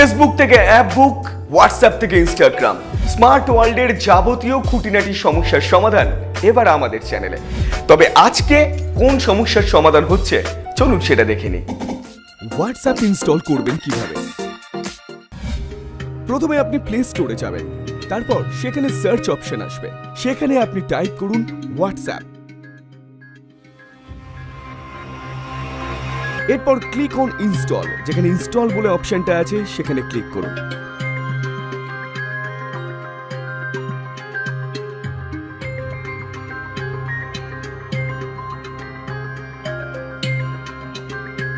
Facebook থেকে app বুক, WhatsApp থেকে Instagram, smart ওয়ার্ল্ডের যাবতীয় খুঁটিনাটি সমস্যার সমাধান এবার আমাদের চ্যানেলে। তবে আজকে কোন সমস্যার সমাধান হচ্ছে চলুন সেটা দেখে নিই। হোয়াটসঅ্যাপ ইনস্টল করবেন কিভাবে? প্রথমে আপনি প্লে স্টোরে যাবেন, তারপর সেখানে সার্চ অপশন আসবে, সেখানে আপনি টাইপ করুন হোয়াটসঅ্যাপ। এরপর ক্লিক অন ইনস্টল, যেখানে ইনস্টল বলে অপশনটা আছে সেখানে ক্লিক করুন।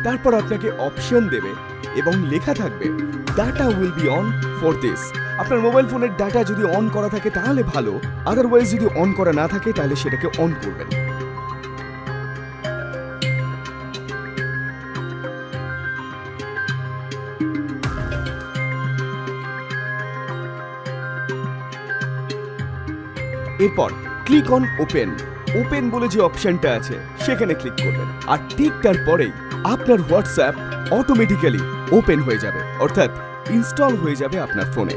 তারপর আপনাকে অপশন দেবে এবং লেখা থাকবে data will be on for this. আপনার মোবাইল ফোনের ডাটা যদি অন করা থাকে তাহলে ভালো, আদারওয়াইজ যদি অন করা না থাকে তাহলে সেটাকে অন করবেন। এরপর ক্লিক অন ওপেন। ওপেন বলে যে অপশনটা আছে সেখানে ক্লিক করবেন, আর ঠিক তার পরেই আপনার হোয়াটসঅ্যাপ অটোমেটিক্যালি ওপেন হয়ে যাবে, অর্থাৎ ইনস্টল হয়ে যাবে আপনার ফোনে।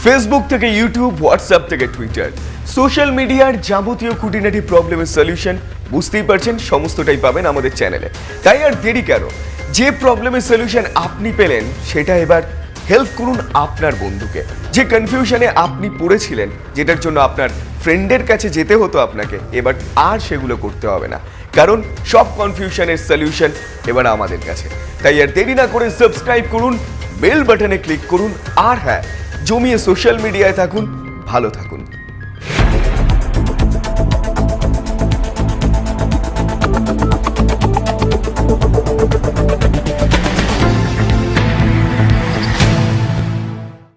ফেসবুক থেকে ইউটিউব, হোয়াটসঅ্যাপ থেকে টুইটার, সোশ্যাল মিডিয়ার যাবতীয় খুঁটিনাটি প্রবলেমের সলিউশন বুঝতেই পারছেন সমস্তটাই পাবেন আমাদের চ্যানেলে। তাই আর দেরি কেন, যে প্রবলেমের সলিউশন আপনি পেলেন সেটা এবার হেল্প করুন আপনার বন্ধুকে। যে কনফিউশনে আপনি পড়েছিলেন, যেটার জন্য আপনার ফ্রেন্ডের কাছে যেতে হতো আপনাকে, এবার আর সেগুলো করতে হবে না, কারণ সব কনফিউশনের সলিউশন এবার আমাদের কাছে। তাই আর দেরি না করে সাবস্ক্রাইব করুন, বেল বাটনে ক্লিক করুন, আর হ্যাঁ, জমিয়ে সোশ্যাল মিডিয়ায় থাকুন, ভালো থাকুন।